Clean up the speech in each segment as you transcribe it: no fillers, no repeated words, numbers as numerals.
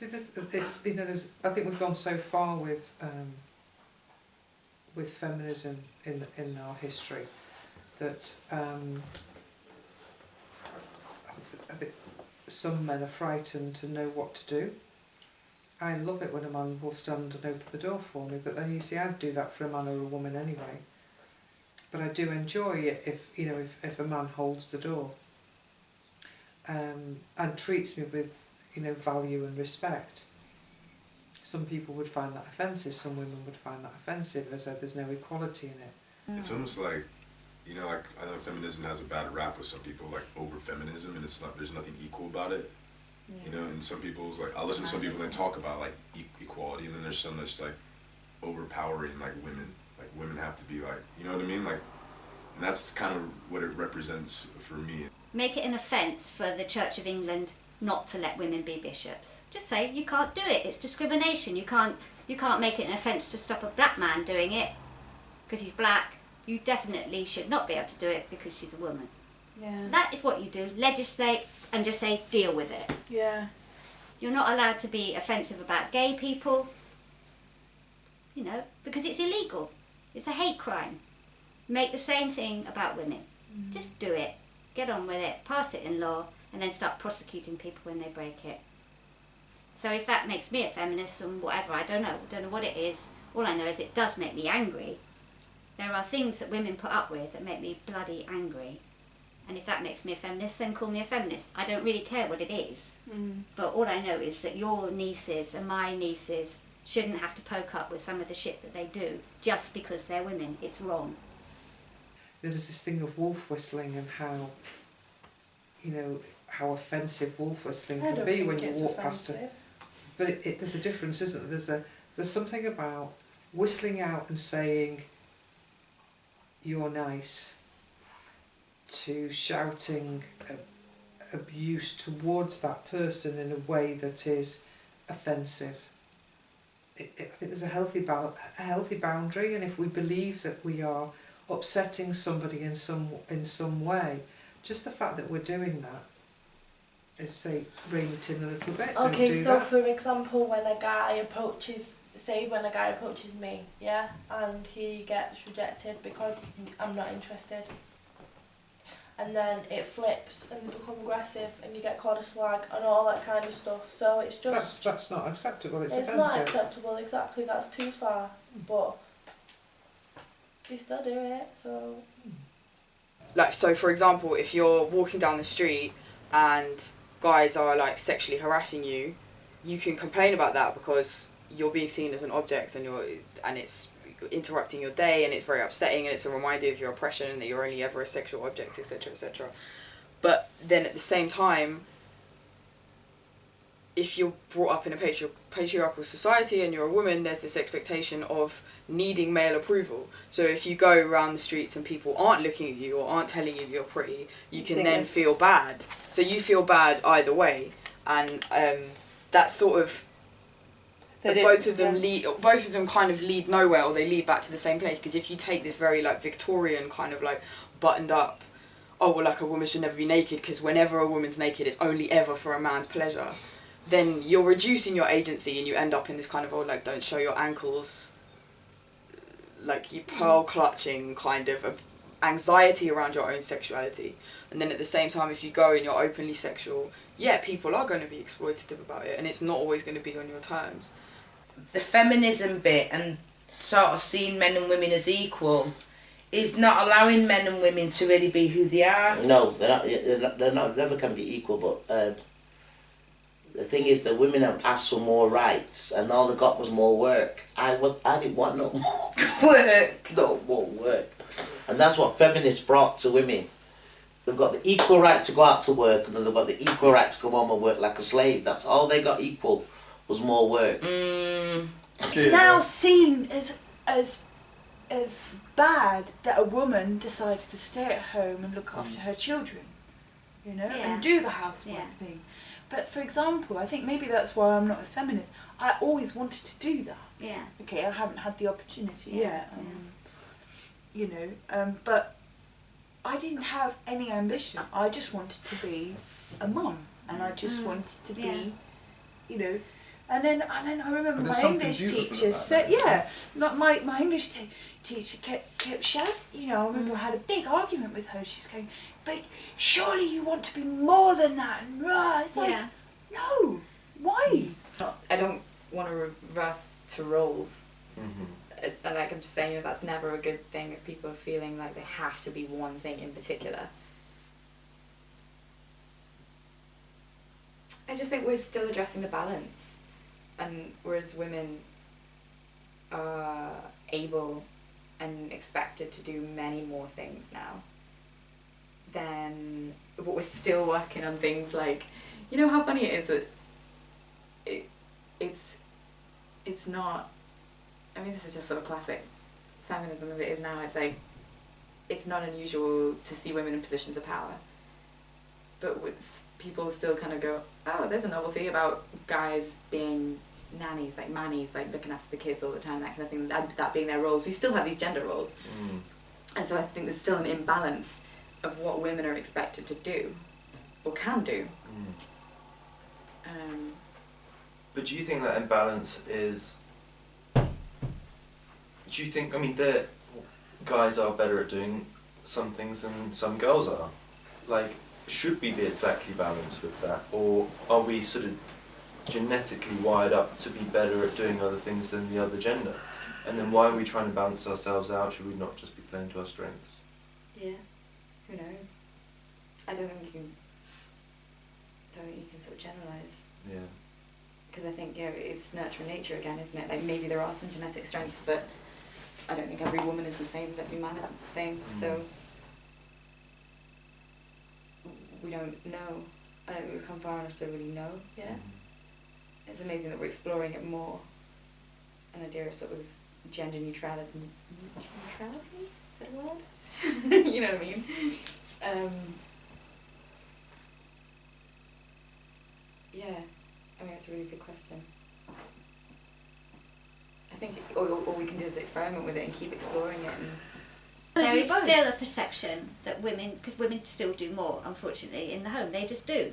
See, it's, you know, I think we've gone so far with feminism in our history that I think some men are frightened to know what to do. I love it when a man will stand and open the door for me, but then you see, I'd do that for a man or a woman anyway. But I do enjoy it if a man holds the door and treats me with value and respect. Some people would find that offensive. Some women would find that offensive, as though there's no equality in it. It's almost like, like I know feminism has a bad rap with some people, like over feminism, and there's nothing equal about it. Yeah. And some people's like, I listen to some people that talk about like equality, and then there's some that's like overpowering like women. Like women have to be like, you know what I mean? Like, and that's kind of what it represents for me. Make it an offence for the Church of England not to let women be bishops. Just say you can't do it. It's discrimination. You can't make it an offence to stop a black man doing it because he's black. You definitely should not be able to do it because she's a woman. Yeah. That is what you do. Legislate and just say deal with it. Yeah. You're not allowed to be offensive about gay people. Because it's illegal. It's a hate crime. Make the same thing about women. Just do it. Get on with it. Pass it in law. And then start prosecuting people when they break it. So if that makes me a feminist or whatever, I don't know what it is. All I know is it does make me angry. There are things that women put up with that make me bloody angry. And if that makes me a feminist, then call me a feminist. I don't really care what it is. But all I know is that your nieces and my nieces shouldn't have to poke up with some of the shit that they do just because they're women. It's wrong. There's this thing of wolf whistling and how, how offensive wolf whistling can be when you walk past it. But there's a difference, isn't there? There's something about whistling out and saying you're nice to shouting abuse towards that person in a way that is offensive. I think there's a healthy boundary, and if we believe that we are upsetting somebody in some way, just the fact that we're doing that is, say, rein it in a little bit. Okay, so for example, when a guy approaches me, yeah, and he gets rejected because I'm not interested, and then it flips and they become aggressive and you get called a slag and all that kind of stuff. So it's just... That's not acceptable, it's offensive. Not acceptable, exactly, that's too far. But you still do it, so... Like, so for example, if you're walking down the street and guys are like sexually harassing you, you can complain about that because you're being seen as an object and it's interrupting your day and it's very upsetting and it's a reminder of your oppression and that you're only ever a sexual object, etc., etc. But then at the same time, if you're brought up in a patriarchal society and you're a woman, there's this expectation of needing male approval. So if you go around the streets and people aren't looking at you or aren't telling you you're pretty, you can then feel bad. So you feel bad either way, and that's sort of both of them kind of lead nowhere, or they lead back to the same place. Because if you take this very like Victorian kind of like buttoned up, oh well, like a woman should never be naked because whenever a woman's naked, it's only ever for a man's pleasure. Then you're reducing your agency and you end up in this kind of, oh, like, don't show your ankles, like, you pearl clutching kind of anxiety around your own sexuality. And then at the same time, if you go and you're openly sexual, yeah, people are going to be exploitative about it, and it's not always going to be on your terms. The feminism bit and sort of seeing men and women as equal is not allowing men and women to really be who they are. No, they're not, never can be equal, but... the thing is, the women have asked for more rights, and all they got was more work. I didn't want no more work, no more work, and that's what feminists brought to women. They've got the equal right to go out to work, and then they've got the equal right to come home and work like a slave. That's all they got equal, was more work. It's now seen as bad that a woman decides to stay at home and look after her children, and do the housewife thing. But for example, I think maybe that's why I'm not as feminist. I always wanted to do that. Yeah. Okay, I haven't had the opportunity yet. But I didn't have any ambition. I just wanted to be a mum, and I just wanted to be, And then I remember my English teacher said, my English teacher kept shouting, you know, I remember I had a big argument with her. She was going, but surely you want to be more than that. And it's like, no, why? I don't want to reverse to roles. Mm-hmm. Like I'm just saying, that's never a good thing if people are feeling like they have to be one thing in particular. I just think we're still addressing the balance, and whereas women are able and expected to do many more things now, then but we're still working on things like, you know how funny it is that it's not, I mean, this is just sort of classic feminism as it is now. It's like, it's not unusual to see women in positions of power, but people still kind of go, oh, there's a novelty about guys being nannies, like mannies, like looking after the kids all the time, that kind of thing, that being their roles. We still have these gender roles. And so I think there's still an imbalance of what women are expected to do, or can do. But do you think that imbalance is... Do you think, I mean, the guys are better at doing some things than some girls are? Like, should we be exactly balanced with that? Or are we sort of genetically wired up to be better at doing other things than the other gender? And then why are we trying to balance ourselves out? Should we not just be playing to our strengths? Yeah, who knows? I don't think you can sort of generalise. Yeah. Because I think, you know, it's nurture and nature again, isn't it? Like, maybe there are some genetic strengths, but I don't think every woman is the same as every man isn't the same. So we don't know. I don't think we've come far enough to really know yet. It's amazing that we're exploring it more. An idea of sort of gender neutrality. Neutrality? Is that a word? You know what I mean? Yeah, I mean, it's a really good question. I think all we can do is experiment with it and keep exploring it. And there is still a perception that women, because women still do more, unfortunately, in the home. They just do.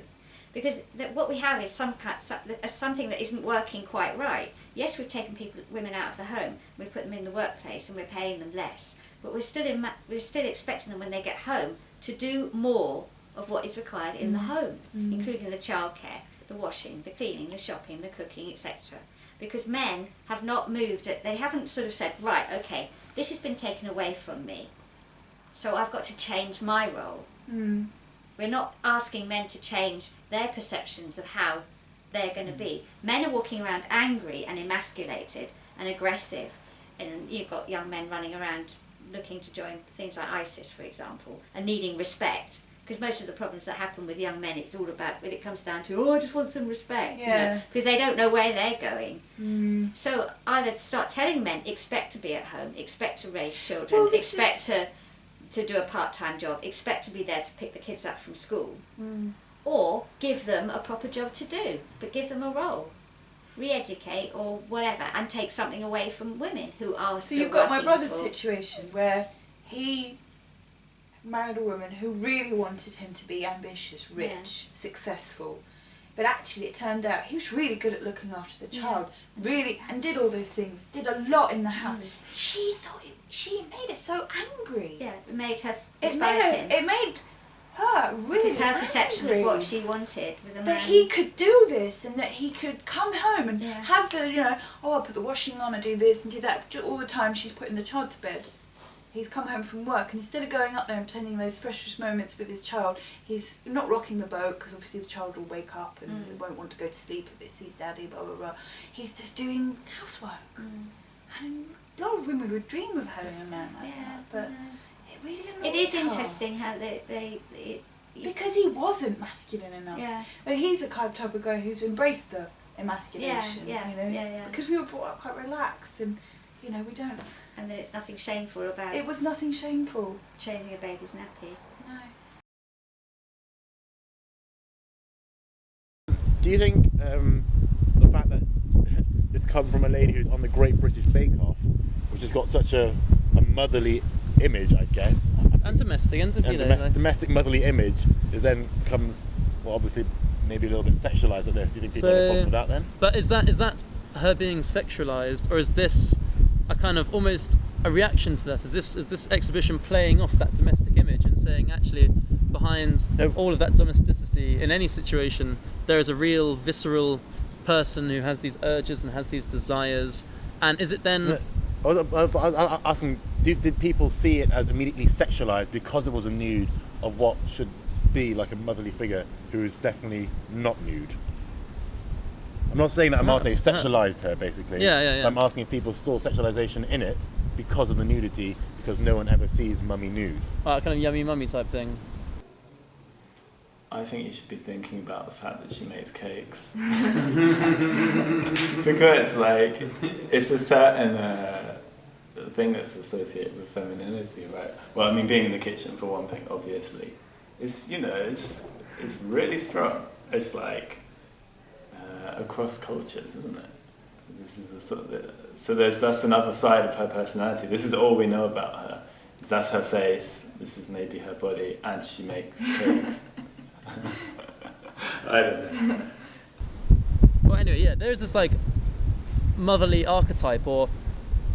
Because what we have is something that isn't working quite right. Yes, we've taken women out of the home, we've put them in the workplace and we're paying them less, but we're still expecting them when they get home to do more of what is required in the home, including the childcare, the washing, the cleaning, the shopping, the cooking, etc. Because men have not moved it, they haven't sort of said, right, okay, this has been taken away from me, so I've got to change my role. We're not asking men to change their perceptions of how they're going to be. Men are walking around angry and emasculated and aggressive, and you've got young men running around looking to join things like ISIS, for example, and needing respect. Because most of the problems that happen with young men, it's all about, when it comes down to, oh, I just want some respect, you know, because they don't know where they're going. So either start telling men, expect to be at home, expect to raise children, expect to do a part-time job, expect to be there to pick the kids up from school, or give them a proper job to do, but give them a role, re-educate or whatever, and take something away from women who are still So you've got my brother's for... situation where he married a woman who really wanted him to be ambitious, rich, successful, but actually it turned out he was really good at looking after the child, really, and did all those things, did a lot in the house. She thought she made it so angry. Yeah, it made her despise him. It made her really because her perception of what she wanted was a man. That he could do this and that he could come home and have the, you know, oh, I'll put the washing on and do this and do that. All the time she's putting the child to bed. He's come home from work, and instead of going up there and spending those precious moments with his child, he's not rocking the boat, because obviously the child will wake up and won't want to go to sleep if it sees daddy, blah, blah, blah. He's just doing housework. And a lot of women would dream of having a man like that, but it really annoyed It is her. interesting how because he wasn't masculine enough. Yeah. Like, he's the type of guy who's embraced the emasculation, you know? Because we were brought up quite relaxed, and, you know, we don't... And then it's nothing shameful about it. Was nothing shameful. Changing a baby's nappy. No. Do you think the fact that it's come from a lady who's on the Great British Bake Off, which has got such a motherly image, I guess, and domestic, domestic motherly image, is then becomes, well, obviously maybe a little bit sexualised at this. Do you think people have a problem with that then? But is that her being sexualised, or is this a kind of almost a reaction to that? Is this exhibition playing off that domestic image and saying actually behind all of that domesticity in any situation there is a real visceral person who has these urges and has these desires, and is it then... I was asking, did people see it as immediately sexualised because it was a nude of what should be like a motherly figure who is definitely not nude? I'm not saying that Amartey sexualised her, basically. Yeah. I'm asking if people saw sexualisation in it because of the nudity, because no one ever sees mummy nude. Kind of yummy mummy type thing. I think you should be thinking about the fact that she makes cakes. Because, like, it's a certain thing that's associated with femininity, right? Well, I mean, being in the kitchen, for one thing, obviously. It's, you know, it's really strong. It's like across cultures, isn't it? This is the sort of so that's another side of her personality. This is all we know about her. That's her face, this is maybe her body, and she makes cakes. I don't know. Well, anyway, yeah, there is this like motherly archetype, and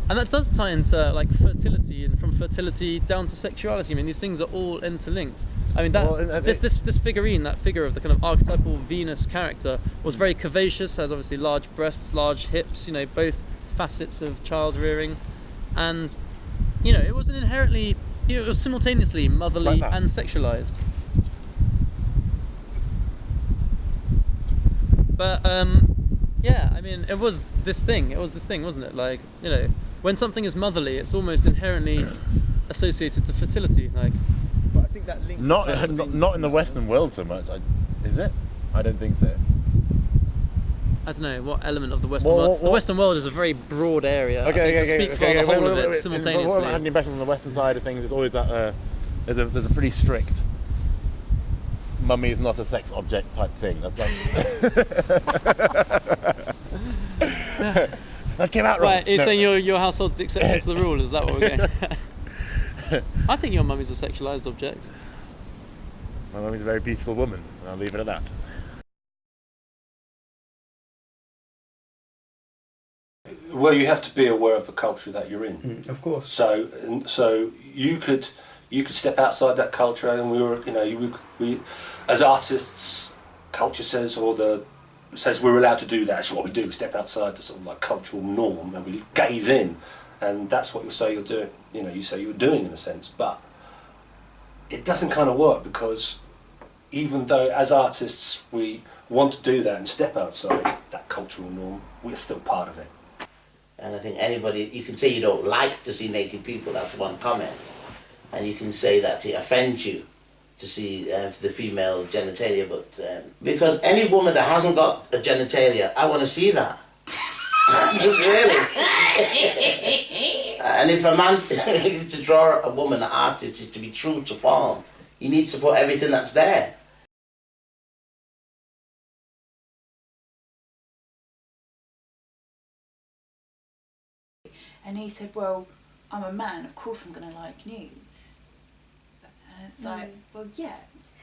that does tie into like fertility, and from fertility down to sexuality. I mean, these things are all interlinked. I mean, this figurine, that figure of the kind of archetypal Venus character, was very curvaceous, has obviously large breasts, large hips, you know, both facets of child rearing, and you know, it was an inherently, you know, it was simultaneously motherly and sexualized. But yeah, I mean, it was this thing, wasn't it? Like, you know, when something is motherly, it's almost inherently associated to fertility. Like, but I think that link not in the Western world so much. Is it? I don't think so. I don't know what element of the Western world. The Western world is a very broad area. Okay. To speak for the whole of it simultaneously. What I had the impression from the Western side of things is always that there's a pretty strict mummy is not a sex object type thing. That's like that came out wrong. Right, you're saying your household's exception to the rule, is that what we're going? I think your mummy's a sexualised object. My mummy's a very beautiful woman, and I'll leave it at that. Well, you have to be aware of the culture that you're in. Of course. So you could step outside that culture, and we as artists, culture says we're allowed to do that. That's what we do. Step outside the sort of like cultural norm, and we gaze in, and that's what you say you're doing. You know, you say you're doing in a sense, but it doesn't kind of work, because even though as artists we want to do that and step outside that cultural norm, we're still part of it. And I think anybody, you can say you don't like to see naked people, that's one comment. And you can say that it offends you to see the female genitalia, but because any woman that hasn't got a genitalia, I want to see that. Really. And if a man is to draw a woman, an artist is to be true to form, he needs to put everything that's there. And he said, well, I'm a man, of course I'm going to like nudes. And it's like, well, yeah,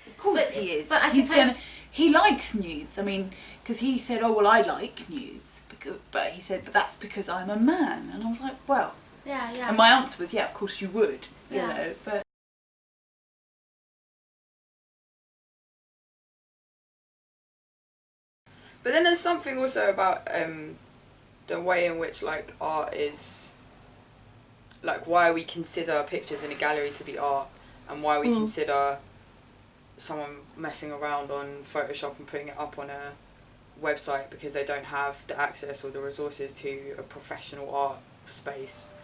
of course he is. But I suppose... He likes nudes. I mean, because he said, oh, well, I like nudes. But he said, but that's because I'm a man. And I was like, well... Yeah. And my answer was, yeah, of course you would, you know, but... But then there's something also about the way in which like art is, like why we consider pictures in a gallery to be art, and why we consider someone messing around on Photoshop and putting it up on a website because they don't have the access or the resources to a professional art space.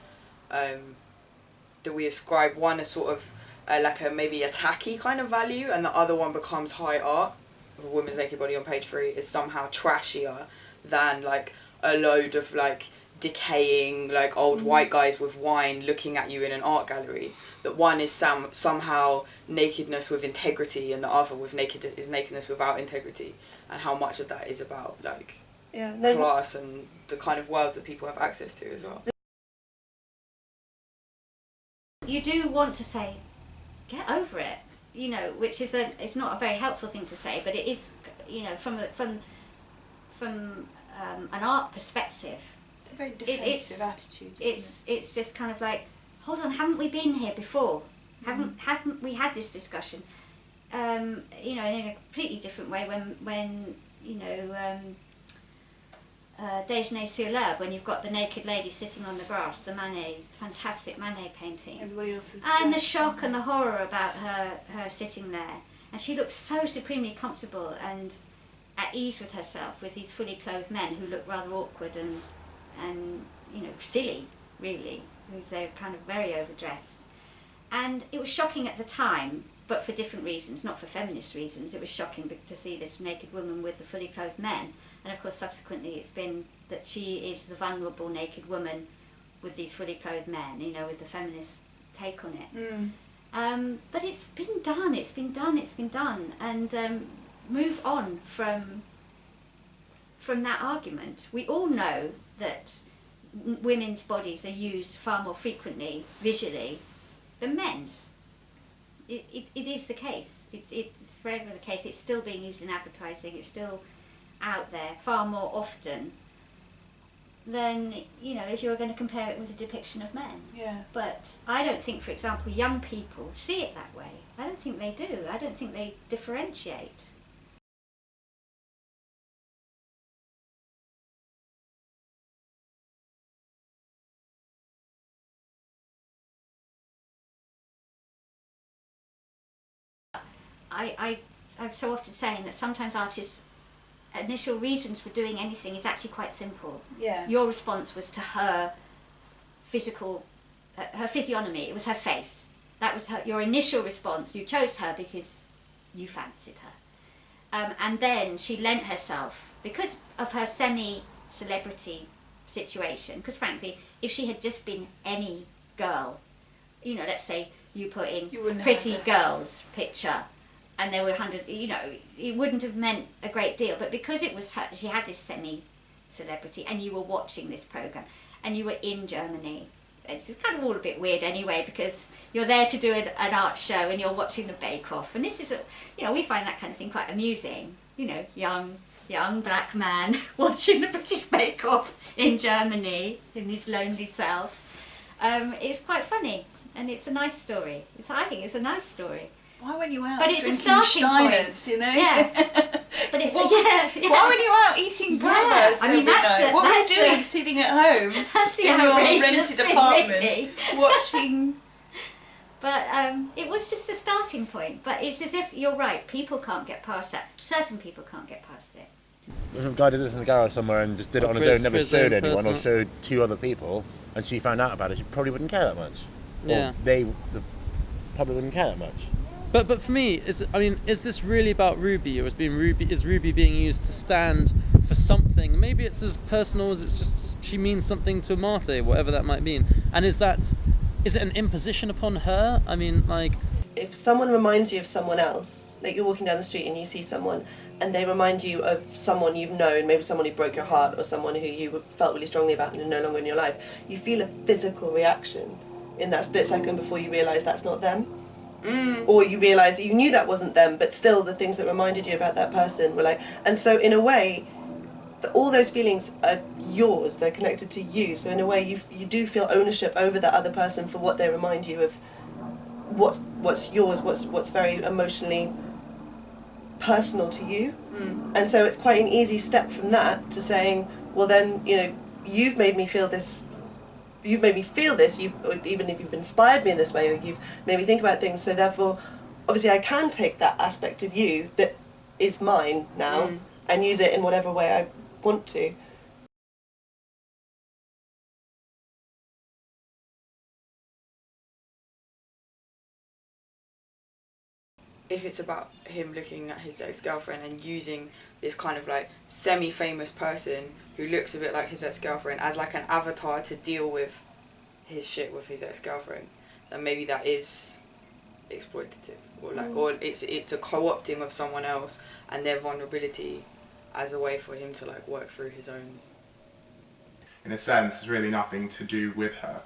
That we ascribe one as sort of like a maybe a tacky kind of value, and the other one becomes high art. Of a woman's naked body on page 3 is somehow trashier than like a load of like decaying like old white guys with wine looking at you in an art gallery. That one is somehow nakedness with integrity, and the other with nakedness without integrity, and how much of that is about like class and the kind of worlds that people have access to as well. You do want to say, get over it, you know, which is it's not a very helpful thing to say, but it is you know, from an art perspective, it's a very defensive attitude. It's just kind of like, hold on, haven't we been here before? Haven't we had this discussion? You know, in a completely different way when you know, Déjeuner sur l'herbe, when you've got the naked lady sitting on the grass, the Manet, fantastic Manet painting. Everybody else is and the shock and the horror about her sitting there. And she looks so supremely comfortable and at ease with herself with these fully clothed men who look rather awkward and you know, silly, really, because they're kind of very overdressed. And it was shocking at the time, but for different reasons, not for feminist reasons. It was shocking to see this naked woman with the fully clothed men. And of course, subsequently, it's been that she is the vulnerable naked woman with these fully clothed men, you know, with the feminist take on it. But it's been done, and move on from that argument. We all know that women's bodies are used far more frequently visually than men's. It is the case. It's forever the case. It's still being used in advertising. It's still out there far more often than, you know, if you were going to compare it with a depiction of men. Yeah. But I don't think, for example, young people see it that way. I don't think they do. I don't think they differentiate. I'm so often saying that sometimes artists' initial reasons for doing anything is actually quite simple. Yeah. Your response was to her physical, her physiognomy. It was her face. That was your initial response. You chose her because you fancied her. And then she lent herself, because of her semi-celebrity situation, because frankly, if she had just been any girl, you know, let's say you put in pretty girls picture, and there were hundreds, you know, it wouldn't have meant a great deal. But because it was her, she had this semi-celebrity, and you were watching this programme, and you were in Germany. It's kind of all a bit weird anyway, because you're there to do an art show, and you're watching the Bake Off. And this is, you know, we find that kind of thing quite amusing. You know, young black man watching the British Bake Off in Germany in his lonely self. It's quite funny, and it's a nice story. I think it's a nice story. Why weren't you out? But it's a drinking starting Steiners, point, you know. Yeah. But it's yeah. Why weren't you out eating breakfast? I mean, that's what were you doing? Sitting at home that's the in your outrageous rented thing, apartment, really. watching. But it was just a starting point. But it's as if you're right. People can't get past that. Certain people can't get past it. If some guy did this in the garage somewhere and just did it on his own, never showed anyone, or showed two other people, and she found out about it, she probably wouldn't care that much. Yeah. Or they probably wouldn't care that much. But for me, is this really about Ruby, or is Ruby being used to stand for something? Maybe it's as personal as it's just she means something to Amartey, whatever that might mean. And is it an imposition upon her? I mean, like, if someone reminds you of someone else, like you're walking down the street and you see someone, and they remind you of someone you've known, maybe someone who broke your heart, or someone who you felt really strongly about and are no longer in your life, you feel a physical reaction in that split second before you realise that's not them. Or you realise that you knew that wasn't them, but still the things that reminded you about that person were like... And so in a way, all those feelings are yours, they're connected to you, so in a way you do feel ownership over that other person for what they remind you of, what's yours, what's very emotionally personal to you. And so it's quite an easy step from that to saying, well then, you know, you've made me feel this, even if you've inspired me in this way, or you've made me think about things, so therefore obviously I can take that aspect of you that is mine now and use it in whatever way I want to. If it's about him looking at his ex-girlfriend and using this kind of like semi-famous person who looks a bit like his ex-girlfriend as like an avatar to deal with his shit with his ex-girlfriend, then maybe that is exploitative, or like, or it's a co-opting of someone else and their vulnerability as a way for him to like work through his own. In a sense, it's really nothing to do with her.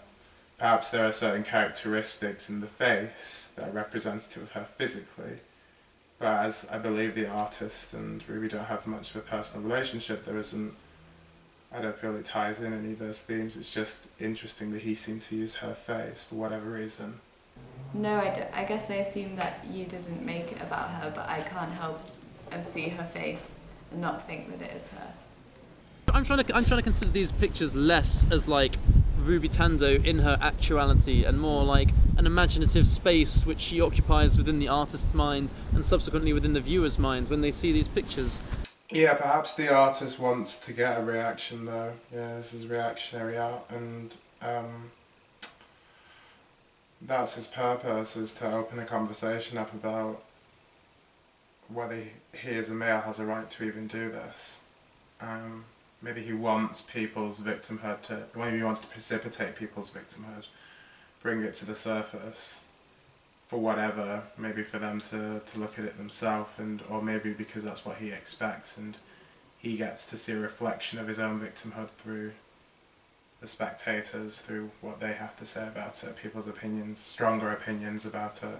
Perhaps there are certain characteristics in the face that are representative of her physically, But as I believe the artist and Ruby don't have much of a personal relationship, I don't feel it ties in any of those themes. It's just interesting that he seemed to use her face for whatever reason. No, I guess I assume that you didn't make it about her, but I can't help and see her face and not think that it is her. I'm trying to consider these pictures less as like Ruby Tandoh in her actuality and more like an imaginative space which she occupies within the artist's mind and subsequently within the viewer's mind when they see these pictures. Yeah, perhaps the artist wants to get a reaction though. Yeah, this is reactionary art, and that's his purpose, is to open a conversation up about whether he as a male has a right to even do this. Maybe he wants people's victimhood maybe he wants to precipitate people's victimhood, bring it to the surface for whatever, maybe for them to look at it themselves, or maybe because that's what he expects and he gets to see a reflection of his own victimhood through the spectators, through what they have to say about it, people's opinions, stronger opinions about it,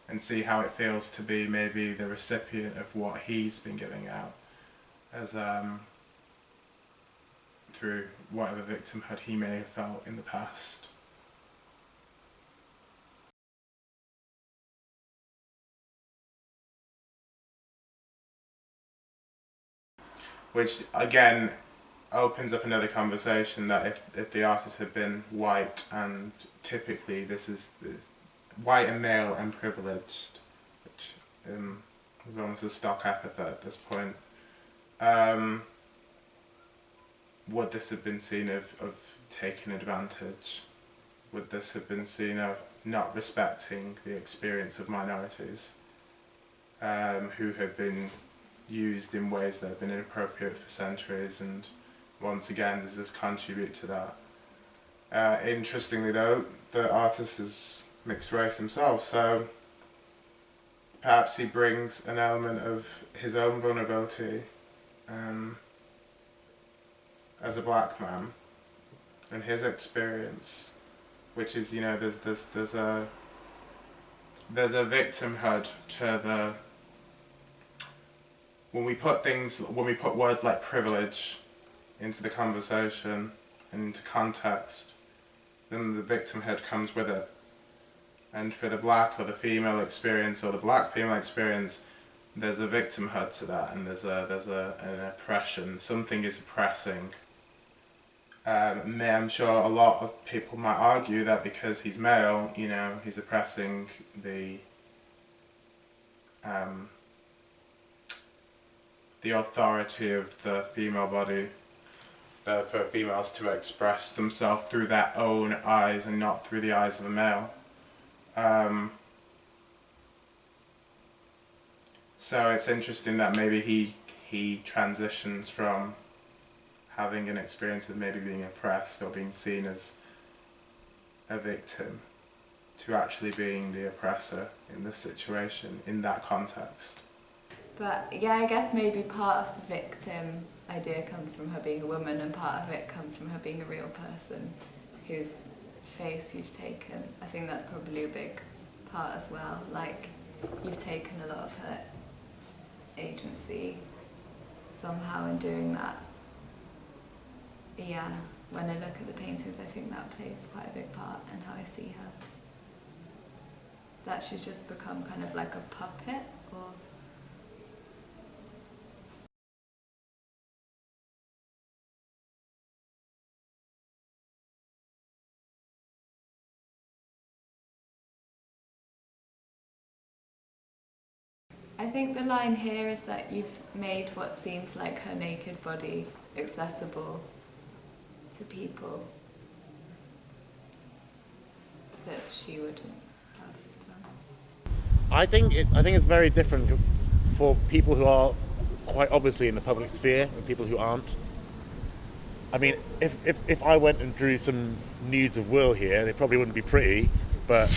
and see how it feels to be maybe the recipient of what he's been giving out as through whatever victimhood he may have felt in the past. Which again opens up another conversation that if the artist had been white, and typically this is white and male and privileged, which is almost a stock epithet at this point, would this have been seen of taking advantage? Would this have been seen of not respecting the experience of minorities who have been used in ways that have been inappropriate for centuries? And once again, does this contribute to that? Interestingly though, the artist is mixed race himself, so perhaps he brings an element of his own vulnerability as a black man and his experience, which is, you know, there's a victimhood to the, when we put words like privilege into the conversation and into context, then the victimhood comes with it. And for the black or the female experience or the black female experience, there's a victimhood to that, and there's an oppression. Something is oppressing. I'm sure a lot of people might argue that because he's male, you know, he's oppressing the authority of the female body, for females to express themselves through their own eyes and not through the eyes of a male. So it's interesting that maybe he transitions from having an experience of maybe being oppressed or being seen as a victim to actually being the oppressor in this situation, in that context. But yeah, I guess maybe part of the victim idea comes from her being a woman, and part of it comes from her being a real person whose face you've taken. I think that's probably a big part as well. Like, you've taken a lot of her agency somehow in doing that. Yeah, when I look at the paintings, I think that plays quite a big part in how I see her. That she's just become kind of like a puppet, or... I think the line here is that you've made what seems like her naked body accessible to people that she wouldn't have done. I think it's very different for people who are quite obviously in the public sphere and people who aren't. I mean, if I went and drew some nudes of Will here, they probably wouldn't be pretty, but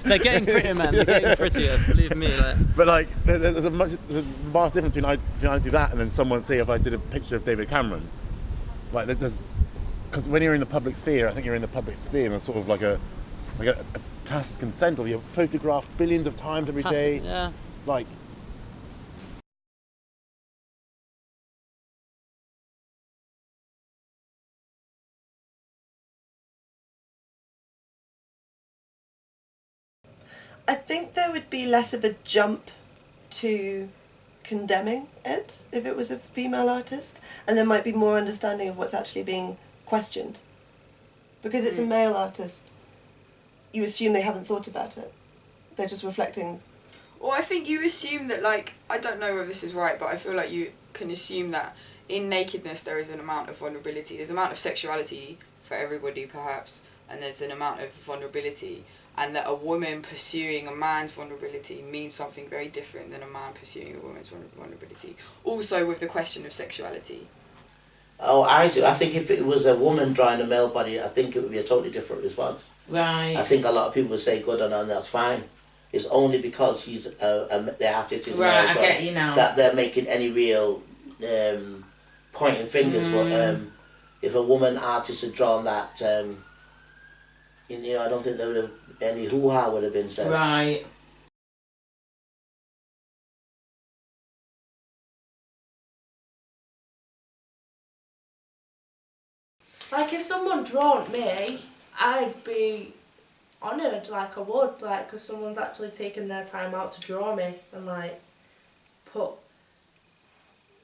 they're getting prettier, man. They're getting prettier, believe me. But like, there's a vast difference between I do that and then someone, say, if I did a picture of David Cameron. Like, because when you're in the public sphere, I think you're in the public sphere in a sort of like a tacit consent, or you're photographed billions of times every day. Yeah. Like, I think there would be less of a jump to condemning it if it was a female artist, and there might be more understanding of what's actually being questioned. Because it's a male artist, you assume they haven't thought about it. They're just reflecting. Well, I think you assume that, like, I don't know whether this is right, but I feel like you can assume that in nakedness there is an amount of vulnerability. There's an amount of sexuality for everybody, perhaps, and there's an amount of vulnerability. And that a woman pursuing a man's vulnerability means something very different than a man pursuing a woman's vulnerability. Also with the question of sexuality. Oh, I think if it was a woman drawing a male body, I think it would be a totally different response. Right. I think a lot of people would say good and that's fine. It's only because he's the artist is right, male I get you now. that they're making any real pointing fingers. But if a woman artist had drawn that, you know, I don't think there would have any hoo-ha would have been said. Right. Like, if someone drawn me, I'd be honoured, like I would, like, because someone's actually taken their time out to draw me and, like, put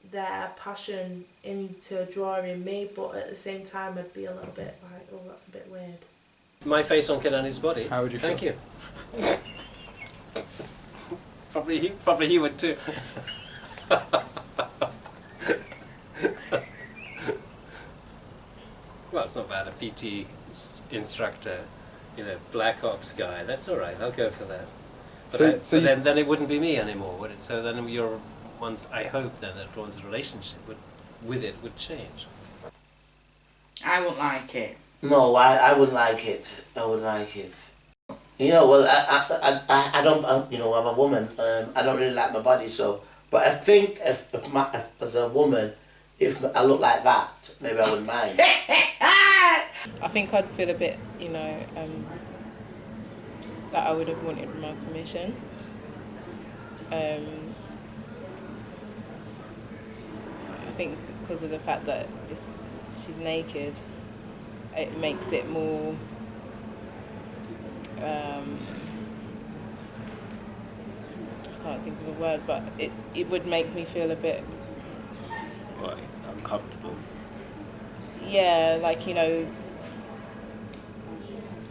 their passion into drawing me, but at the same time I'd be a little bit like, oh, that's a bit weird. My face on Kenani's body. How would you Thank feel? you. Probably he would too. Well, it's not bad. A PT instructor, you know, Black Ops guy. That's all right. I'll go for that. But, So then it wouldn't be me anymore, would it? So then I hope then that one's relationship with it would change. I wouldn't like it. No, I wouldn't like it. I wouldn't like it. You know, well, I don't, you know, I'm a woman. I don't really like my body, so. But I think if as a woman, if I look like that, maybe I wouldn't mind. I think I'd feel a bit, you know, that I would have wanted my permission. I think because of the fact that she's naked, it makes it more I can't think of a word, but it would make me feel a bit uncomfortable. Yeah, like, you know,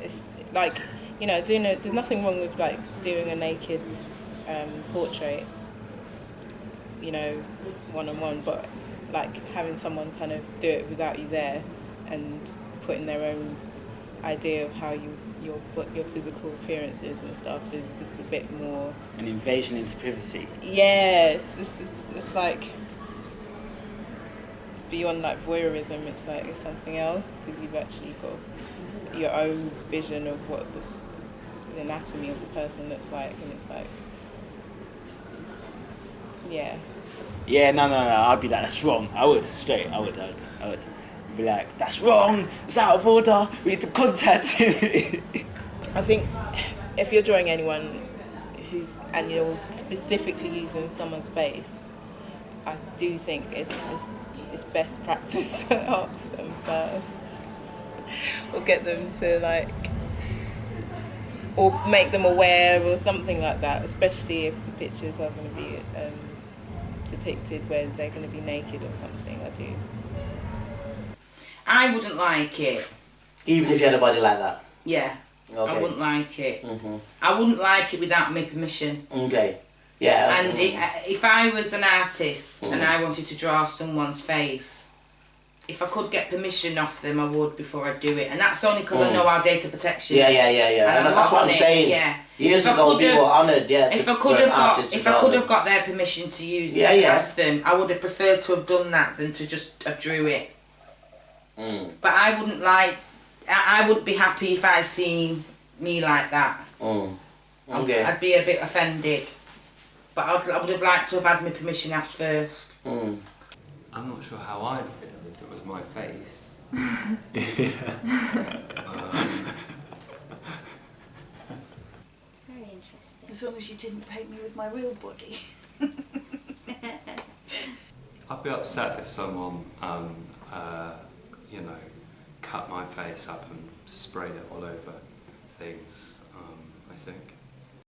it's like, you know, there's nothing wrong with like doing a naked portrait, you know, one-on-one, but like having someone kind of do it without you there and putting their own idea of how what your physical appearance is and stuff is just a bit more an invasion into privacy. Yes, it's like beyond like voyeurism. It's like it's something else because you've actually got your own vision of what the anatomy of the person looks like, and it's like, yeah. Yeah, no, I'd be like, that's wrong. I would be like, that's wrong, it's out of order, we need to contact him. I think if you're drawing anyone and you're specifically using someone's face, I do think it's best practice to ask them first. Or get them to like, or make them aware or something like that, especially if the pictures are going to be depicted where they're going to be naked or something. I wouldn't like it. Even if you had a body like that? Yeah. Okay. I wouldn't like it. Mm-hmm. I wouldn't like it without my permission. Okay. Yeah. And if I was an artist and I wanted to draw someone's face, if I could get permission off them, I would before I do it. And that's only because I know our data protection. Yeah. And that's what I'm saying. Yeah. Years ago, people were honoured. Yeah. If I could have got their permission to use it, to ask them, I would have preferred to have done that than to just have drew it. But I wouldn't like. I wouldn't be happy if I seen me like that. Okay. I'd be a bit offended. But I would have liked to have had my permission asked first. I'm not sure how I'd feel if it was my face. As long as you didn't paint me with my real body. I'd be upset if someone, you know, cut my face up and sprayed it all over things, I think.